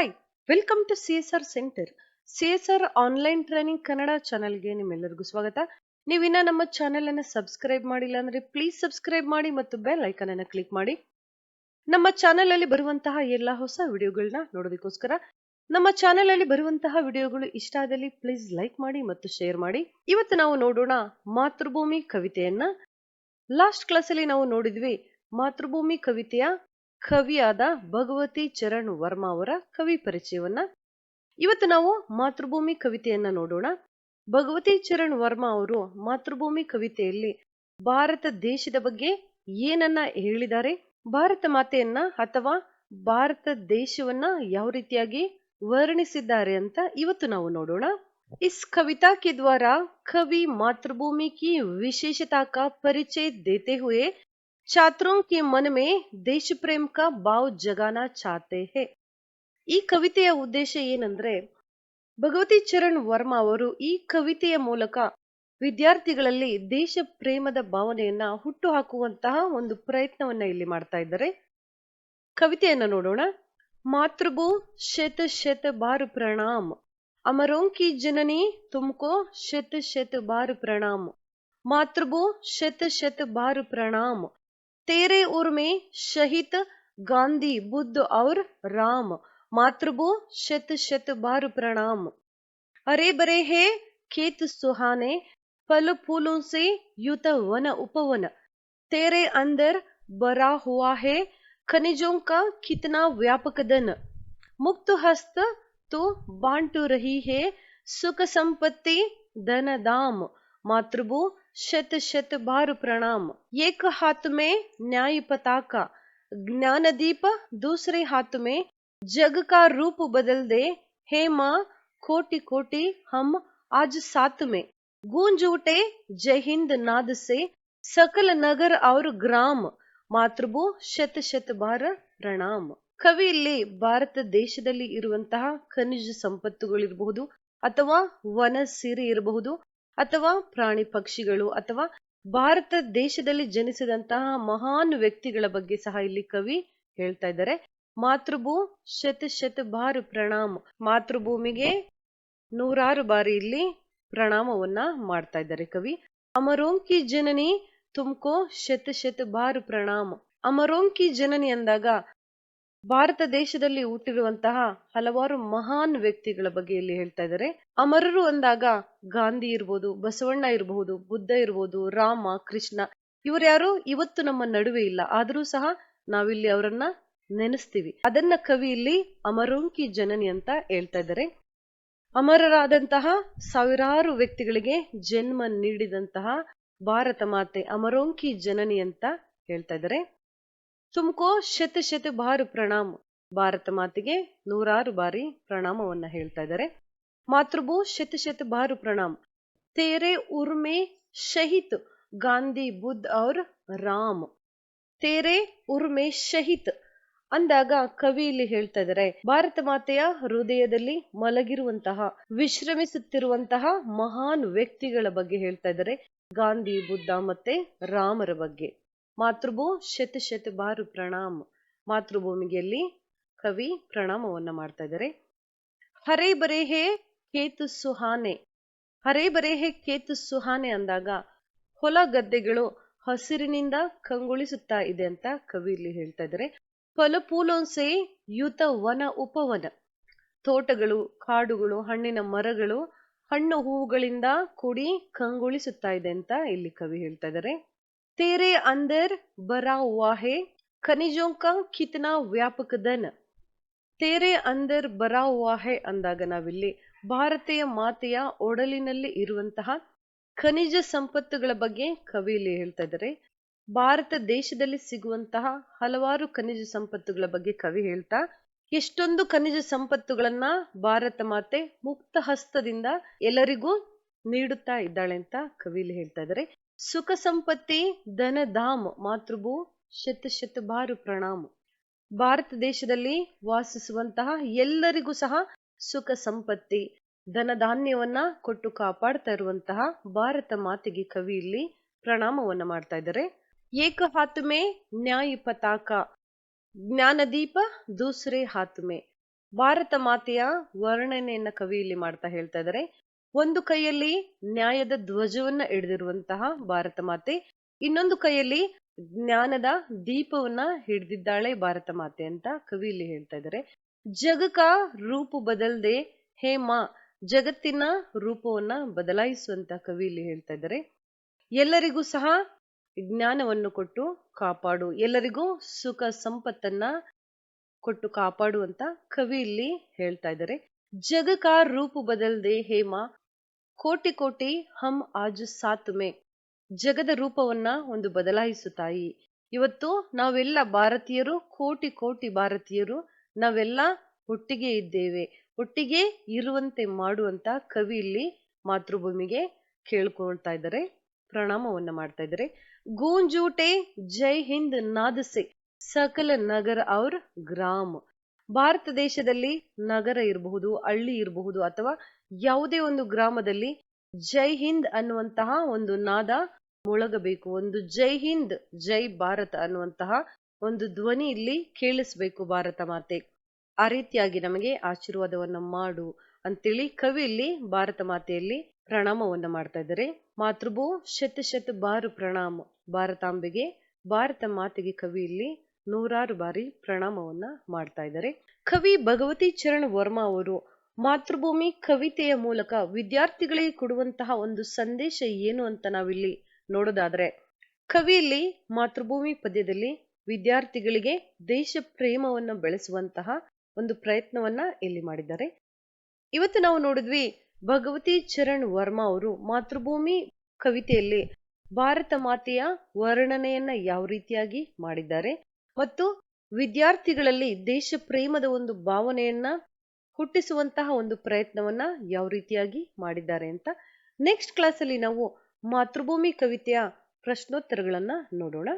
Hi, welcome to CSR centre. CSR online training Kannada ಚಾನೆಲ್ಗೆ ನಿಮ್ಮೆಲ್ಲರಿಗೂ ಸ್ವಾಗತ. ನೀವಿನ್ನ ನಮ್ಮ ಚಾನೆಲ್ ಅನ್ನು ಸಬ್ಸ್ಕ್ರೈಬ್ ಮಾಡಿಲ್ಲ ಅಂದ್ರೆ ಪ್ಲೀಸ್ ಸಬ್ಸ್ಕ್ರೈಬ್ ಮಾಡಿ ಮತ್ತು ಬೆಲ್ ಐಕಾನ್ ಅನ್ನು ಕ್ಲಿಕ್ ಮಾಡಿ. ನಮ್ಮ ಚಾನೆಲ್ ಅಲ್ಲಿ ಬರುವಂತಹ ಎಲ್ಲಾ ಹೊಸ ವಿಡಿಯೋಗಳನ್ನ ನೋಡೋದಕ್ಕೋಸ್ಕರ ನಮ್ಮ ಚಾನೆಲ್ ಅಲ್ಲಿ ಬರುವಂತಹ ವಿಡಿಯೋಗಳು ಇಷ್ಟ ಆದಲ್ಲಿ ಪ್ಲೀಸ್ ಲೈಕ್ ಮಾಡಿ ಮತ್ತು ಶೇರ್ ಮಾಡಿ. ಇವತ್ತು ನಾವು ನೋಡೋಣ ಮಾತೃಭೂಮಿ ಕವಿತೆಯನ್ನ. ಲಾಸ್ಟ್ ಕ್ಲಾಸ್ ಅಲ್ಲಿ ನಾವು ನೋಡಿದ್ವಿ ಮಾತೃಭೂಮಿ ಕವಿತೆಯ ಕವಿಯಾದ ಭಗವತಿ ಚರಣ್ ವರ್ಮಾ ಅವರ ಕವಿ ಪರಿಚಯವನ್ನ. ಇವತ್ತು ನಾವು ಮಾತೃಭೂಮಿ ಕವಿತೆಯನ್ನ ನೋಡೋಣ. ಭಗವತಿ ಚರಣ್ ವರ್ಮಾ ಅವರು ಮಾತೃಭೂಮಿ ಕವಿತೆಯಲ್ಲಿ ಭಾರತ ದೇಶದ ಬಗ್ಗೆ ಏನನ್ನ ಹೇಳಿದ್ದಾರೆ, ಭಾರತ ಮಾತೆಯನ್ನ ಅಥವಾ ಭಾರತ ದೇಶವನ್ನ ಯಾವ ರೀತಿಯಾಗಿ ವರ್ಣಿಸಿದ್ದಾರೆ ಅಂತ ಇವತ್ತು ನಾವು ನೋಡೋಣ. इस कविता के द्वारा कवि मातृभूमि की विशेषता का परिचय देते हुए छात्रों के मन में देश प्रेम का भाव जगाना चाहते हैं. ಈ ಕವಿತೆಯ ಉದ್ದೇಶ ಏನಂದ್ರೆ, ಭಗವತಿ ಚರಣ್ ವರ್ಮಾ ಅವರು ಈ ಕವಿತೆಯ ಮೂಲಕ ವಿದ್ಯಾರ್ಥಿಗಳಲ್ಲಿ ದೇಶ ಪ್ರೇಮದ ಭಾವನೆಯನ್ನ ಹುಟ್ಟು ಹಾಕುವಂತಹ ಒಂದು ಪ್ರಯತ್ನವನ್ನ ಇಲ್ಲಿ ಮಾಡ್ತಾ ಇದ್ದಾರೆ. ಕವಿತೆಯನ್ನ ನೋಡೋಣ. ಮಾತೃಭೂ ಶತ ಶತ ಬಾರ್ ಪ್ರಣಾಮ್, अमरों की जननी तुमको शत शत बार प्रणाम. मातृभू शत शत बार प्रणाम, तेरे उर में शहीद गांधी बुद्ध और राम. मातृभू शत शत बार प्रणाम. हरे भरे है खेत सुहाने, फल फूलों से युत वन उपवन. तेरे अंदर भरा हुआ है खनिजों का कितना व्यापक धन. मुक्त हस्त तो बांट रही है सुख संपत्ति धन दाम. मातृभू शत शत बार प्रणाम. एक हाथ में न्याय पताका, ज्ञान दीप दूसरे हाथ में जग का रूप बदल दे. हे माँ कोटि कोटि हम आज साथ में. गूंज उठे जय हिंद नाद से सकल नगर और ग्राम. मातृभू शत शत बार प्रणाम. ಕವಿ ಇಲ್ಲಿ ಭಾರತ ದೇಶದಲ್ಲಿ ಇರುವಂತಹ ಖನಿಜ ಸಂಪತ್ತುಗಳಿರಬಹುದು, ಅಥವಾ ವನ ಸಿರಿ ಇರಬಹುದು, ಅಥವಾ ಪ್ರಾಣಿ ಪಕ್ಷಿಗಳು, ಅಥವಾ ಭಾರತ ದೇಶದಲ್ಲಿ ಜನಿಸಿದಂತಹ ಮಹಾನ್ ವ್ಯಕ್ತಿಗಳ ಬಗ್ಗೆ ಸಹ ಇಲ್ಲಿ ಕವಿ ಹೇಳ್ತಾ ಇದ್ದಾರೆ. ಮಾತೃಭೂ ಶತ ಶತ ಬಾರ್ ಪ್ರಣಾಮ್. ಮಾತೃಭೂಮಿಗೆ ನೂರಾರು ಬಾರಿ ಇಲ್ಲಿ ಪ್ರಣಾಮವನ್ನ ಮಾಡ್ತಾ ಇದ್ದಾರೆ ಕವಿ. ಅಮರೋಂ ಕಿ ಜನನಿ ತುಮ್ಕೋ ಶತ ಶತ ಬಾರ್ ಪ್ರಣಾಮ್. ಅಮರೋಂ ಕಿ ಜನನಿ ಅಂದಾಗ ಭಾರತ ದೇಶದಲ್ಲಿ ಹುಟ್ಟಿರುವಂತಹ ಹಲವಾರು ಮಹಾನ್ ವ್ಯಕ್ತಿಗಳ ಬಗ್ಗೆ ಇಲ್ಲಿ ಹೇಳ್ತಾ ಇದ್ದಾರೆ. ಅಮರರು ಅಂದಾಗ ಗಾಂಧಿ ಇರ್ಬೋದು, ಬಸವಣ್ಣ ಇರಬಹುದು, ಬುದ್ಧ ಇರ್ಬೋದು, ರಾಮ, ಕೃಷ್ಣ, ಇವರ್ಯಾರು ಇವತ್ತು ನಮ್ಮ ನಡುವೆ ಇಲ್ಲ, ಆದರೂ ಸಹ ನಾವಿಲ್ಲಿ ಅವರನ್ನ ನೆನೆಸ್ತೀವಿ. ಅದನ್ನ ಕವಿ ಇಲ್ಲಿ ಅಮರೋಂಕಿ ಜನನಿ ಅಂತ ಹೇಳ್ತಾ ಇದ್ದಾರೆ. ಅಮರರಾದಂತಹ ಸಾವಿರಾರು ವ್ಯಕ್ತಿಗಳಿಗೆ ಜನ್ಮ ನೀಡಿದಂತಹ ಭಾರತ ಮಾತೆ ಅಮರೋಂಕಿ ಜನನಿ ಅಂತ ಹೇಳ್ತಾ ಇದ್ದಾರೆ. ತುಮ್ಕೋ ಶತ ಶತ ಬಾರ್ ಪ್ರಣಾಮ್. ಭಾರತ ಮಾತೆಗೆ ನೂರಾರು ಬಾರಿ ಪ್ರಣಾಮವನ್ನ ಹೇಳ್ತಾ ಇದ್ದಾರೆ. ಮಾತೃಭೂ ಶತ ಶತ ಬಾರ್ ಪ್ರಣಾಮ್. ತೇರೆ ಉರ್ಮೆ ಶಹೀದ್ ಗಾಂಧಿ ಬುದ್ಧ ಔರ್ ರಾಮ್. ತೇರೆ ಉರ್ಮೆ ಶಹೀದ್ ಅಂದಾಗ ಕವಿ ಇಲ್ಲಿ ಹೇಳ್ತಾ ಇದ್ದಾರೆ, ಭಾರತ ಮಾತೆಯ ಹೃದಯದಲ್ಲಿ ಮಲಗಿರುವಂತಹ, ವಿಶ್ರಮಿಸುತ್ತಿರುವಂತಹ ಮಹಾನ್ ವ್ಯಕ್ತಿಗಳ ಬಗ್ಗೆ ಹೇಳ್ತಾ ಇದ್ದಾರೆ. ಗಾಂಧಿ, ಬುದ್ಧ ಮತ್ತೆ ರಾಮರ ಬಗ್ಗೆ. ಮಾತೃಭೂ ಶತ ಶತ ಬಾರ್ ಪ್ರಣಾಮ್. ಮಾತೃಭೂಮಿಗೆಯಲ್ಲಿ ಕವಿ ಪ್ರಣಾಮವನ್ನ ಮಾಡ್ತಾ ಇದ್ದಾರೆ. ಹರೇ ಬರೇ ಹೇ ಕೇತು ಸುಹಾನೆ. ಹರೇ ಬರೇ ಹೇ ಕೇತು ಸುಹಾನೆ ಅಂದಾಗ ಹೊಲ ಗದ್ದೆಗಳು ಹಸಿರಿನಿಂದ ಕಂಗೊಳಿಸುತ್ತಾ ಇದೆ ಅಂತ ಕವಿ ಇಲ್ಲಿ ಹೇಳ್ತಾ ಇದ್ದಾರೆ. ಫಲಪೂಲೋನ್ಸೆ ಯುತ ವನ ಉಪವನ. ತೋಟಗಳು, ಕಾಡುಗಳು, ಹಣ್ಣಿನ ಮರಗಳು, ಹಣ್ಣು ಹೂವುಗಳಿಂದ ಕೂಡಿ ಕಂಗೊಳಿಸುತ್ತಾ ಇದೆ ಅಂತ ಇಲ್ಲಿ ಕವಿ ಹೇಳ್ತಾ ಇದ್ದಾರೆ. तेरे अंदर भरा हुआ है खनिजों का कितना व्यापक धन. तेरे अंदर भरा हुआ है ಅಂದಾಗ ನಾವಿಲ್ಲಿ ಭಾರತೀಯ ಮಾತೆಯ ಒಡಲಿನಲ್ಲಿ ಇರುವಂತಹ ಖನಿಜ ಸಂಪತ್ತುಗಳ ಬಗ್ಗೆ ಕವಿಯಲ್ಲಿ ಹೇಳ್ತಾ ಇದ್ದಾರೆ. ಭಾರತ ದೇಶದಲ್ಲಿ ಸಿಗುವಂತಹ ಹಲವಾರು ಖನಿಜ ಸಂಪತ್ತುಗಳ ಬಗ್ಗೆ ಕವಿ ಹೇಳ್ತಾ, ಎಷ್ಟೊಂದು ಖನಿಜ ಸಂಪತ್ತುಗಳನ್ನ ಭಾರತ ಮಾತೆ ಮುಕ್ತ ಹಸ್ತದಿಂದ ಎಲ್ಲರಿಗೂ ನೀಡುತ್ತಾ ಇದ್ದಾಳೆ ಅಂತ ಕವಿಯಲ್ಲಿ ಹೇಳ್ತಾ ಇದ್ದಾರೆ. ಸುಖ ಸಂಪತ್ತಿ ಧನ ಧಾಮ್. ಮಾತೃಭೂ ಶತ ಶತ ಬಾರ್ ಪ್ರಣಾಮ್. ಭಾರತ ದೇಶದಲ್ಲಿ ವಾಸಿಸುವಂತಹ ಎಲ್ಲರಿಗೂ ಸಹ ಸುಖ ಸಂಪತ್ತಿ, ಧನಧಾನ್ಯವನ್ನ ಕೊಟ್ಟು ಕಾಪಾಡ್ತಾ ಇರುವಂತಹ ಭಾರತ ಮಾತೆಗೆ ಕವಿ ಇಲ್ಲಿ ಪ್ರಣಾಮವನ್ನ ಮಾಡ್ತಾ ಇದ್ದಾರೆ. ಏಕ ಹಾತ್ ಮೇ ನ್ಯಾಯ ಪತಾಕ, ಜ್ಞಾನದೀಪ ದೂಸರೆ ಹಾತ್ ಮೇ. ಭಾರತ ಮಾತೆಯ ವರ್ಣನೆಯನ್ನ ಕವಿ ಇಲ್ಲಿ ಮಾಡ್ತಾ ಹೇಳ್ತಾ ಇದ್ದಾರೆ. ಒಂದು ಕೈಯಲ್ಲಿ ನ್ಯಾಯದ ಧ್ವಜವನ್ನ ಹಿಡಿದಿರುವಂತಹ ಭಾರತ ಮಾತೆ, ಇನ್ನೊಂದು ಕೈಯಲ್ಲಿ ಜ್ಞಾನದ ದೀಪವನ್ನ ಹಿಡಿದಿದ್ದಾಳೆ ಭಾರತ ಮಾತೆ ಅಂತ ಕವಿ ಇಲ್ಲಿ ಹೇಳ್ತಾ ಇದ್ದಾರೆ. ಜಗಕ ರೂಪ ಬದಲ್ದೆ ಹೇ ಮಾ, ಜಗತ್ತಿನ ರೂಪವನ್ನ ಬದಲಾಯಿಸುವಂತ ಕವಿ ಇಲ್ಲಿ ಹೇಳ್ತಾ ಇದ್ದಾರೆ. ಎಲ್ಲರಿಗೂ ಸಹ ಜ್ಞಾನವನ್ನು ಕೊಟ್ಟು ಕಾಪಾಡು, ಎಲ್ಲರಿಗೂ ಸುಖ ಸಂಪತ್ತನ್ನ ಕೊಟ್ಟು ಕಾಪಾಡು ಅಂತ ಕವಿ ಇಲ್ಲಿ ಹೇಳ್ತಾ ಇದ್ದಾರೆ. ಜಗಕ ರೂಪ ಬದಲ್ದೆ ಹೇಮ, ಕೋಟಿ ಕೋಟಿ ಹಮ್ ಆಜು ಸಾತ್ ಮೇ, ಜಗದ ರೂಪವನ್ನ ಒಂದು ಬದಲಾಯಿಸು ತಾಯಿ. ಇವತ್ತು ನಾವೆಲ್ಲ ಭಾರತೀಯರು, ಕೋಟಿ ಕೋಟಿ ಭಾರತೀಯರು ನಾವೆಲ್ಲ ಒಟ್ಟಿಗೆ ಇದ್ದೇವೆ, ಒಟ್ಟಿಗೆ ಇರುವಂತೆ ಮಾಡುವಂತ ಕವಿ ಇಲ್ಲಿ ಮಾತೃಭೂಮಿಗೆ ಕೇಳ್ಕೊಳ್ತಾ ಇದ್ದಾರೆ, ಪ್ರಣಾಮವನ್ನ ಮಾಡ್ತಾ ಇದ್ದಾರೆ. ಗೂಂಜೂಟೆ ಜೈ ಹಿಂದ್ ನಾದಸೆ ಸಕಲ ನಗರ ಔರ್ ಗ್ರಾಮ. ಭಾರತ ದೇಶದಲ್ಲಿ ನಗರ ಇರಬಹುದು, ಹಳ್ಳಿ ಇರಬಹುದು, ಅಥವಾ ಯಾವುದೇ ಒಂದು ಗ್ರಾಮದಲ್ಲಿ ಜೈ ಹಿಂದ್ ಅನ್ನುವಂತಹ ಒಂದು ನಾದ ಮೊಳಗಬೇಕು. ಒಂದು ಜೈ ಹಿಂದ್ ಜೈ ಭಾರತ ಅನ್ನುವಂತಹ ಒಂದು ಧ್ವನಿ ಇಲ್ಲಿ ಕೇಳಿಸ್ಬೇಕು ಭಾರತ ಮಾತೆ. ಆ ರೀತಿಯಾಗಿ ನಮಗೆ ಆಶೀರ್ವಾದವನ್ನ ಮಾಡು ಅಂತೇಳಿ ಕವಿ ಇಲ್ಲಿ ಭಾರತ ಮಾತೆಯಲ್ಲಿ ಪ್ರಣಾಮವನ್ನ ಮಾಡ್ತಾ ಇದ್ದಾರೆ. ಮಾತೃಭೂ ಶತ ಶತ ಬಾರು ಪ್ರಣಾಮ. ಭಾರತಾಂಬೆಗೆ, ಭಾರತ ಮಾತೆಗೆ ಕವಿ ಇಲ್ಲಿ ನೂರಾರು ಬಾರಿ ಪ್ರಣಾಮವನ್ನ ಮಾಡ್ತಾ ಇದ್ದಾರೆ. ಕವಿ ಭಗವತಿ ಚರಣ್ ವರ್ಮಾ ಅವರು ಮಾತೃಭೂಮಿ ಕವಿತೆಯ ಮೂಲಕ ವಿದ್ಯಾರ್ಥಿಗಳಿಗೆ ಕೊಡುವಂತಹ ಒಂದು ಸಂದೇಶ ಏನು ಅಂತ ನಾವಿಲ್ಲಿ ನೋಡೋದಾದ್ರೆ, ಕವಿಯಲ್ಲಿ ಮಾತೃಭೂಮಿ ಪದ್ಯದಲ್ಲಿ ವಿದ್ಯಾರ್ಥಿಗಳಿಗೆ ದೇಶ ಪ್ರೇಮವನ್ನು ಬೆಳೆಸುವಂತಹ ಒಂದು ಪ್ರಯತ್ನವನ್ನ ಇಲ್ಲಿ ಮಾಡಿದ್ದಾರೆ. ಇವತ್ತು ನಾವು ನೋಡಿದ್ವಿ ಭಗವತಿ ಚರಣ್ ವರ್ಮಾ ಅವರು ಮಾತೃಭೂಮಿ ಕವಿತೆಯಲ್ಲಿ ಭಾರತ ಮಾತೆಯ ವರ್ಣನೆಯನ್ನ ಯಾವ ರೀತಿಯಾಗಿ ಮಾಡಿದ್ದಾರೆ ಮತ್ತು ವಿದ್ಯಾರ್ಥಿಗಳಲ್ಲಿ ದೇಶ ಪ್ರೇಮದ ಒಂದು ಭಾವನೆಯನ್ನ ಹುಟ್ಟಿಸುವಂತಹ ಒಂದು ಪ್ರಯತ್ನವನ್ನ ಯಾವ ರೀತಿಯಾಗಿ ಮಾಡಿದ್ದಾರೆ ಅಂತ ನೆಕ್ಸ್ಟ್ ಕ್ಲಾಸ್ ಅಲ್ಲಿ ನಾವು ಮಾತೃಭೂಮಿ ಕವಿತೆಯ ಪ್ರಶ್ನೋತ್ತರಗಳನ್ನ ನೋಡೋಣ.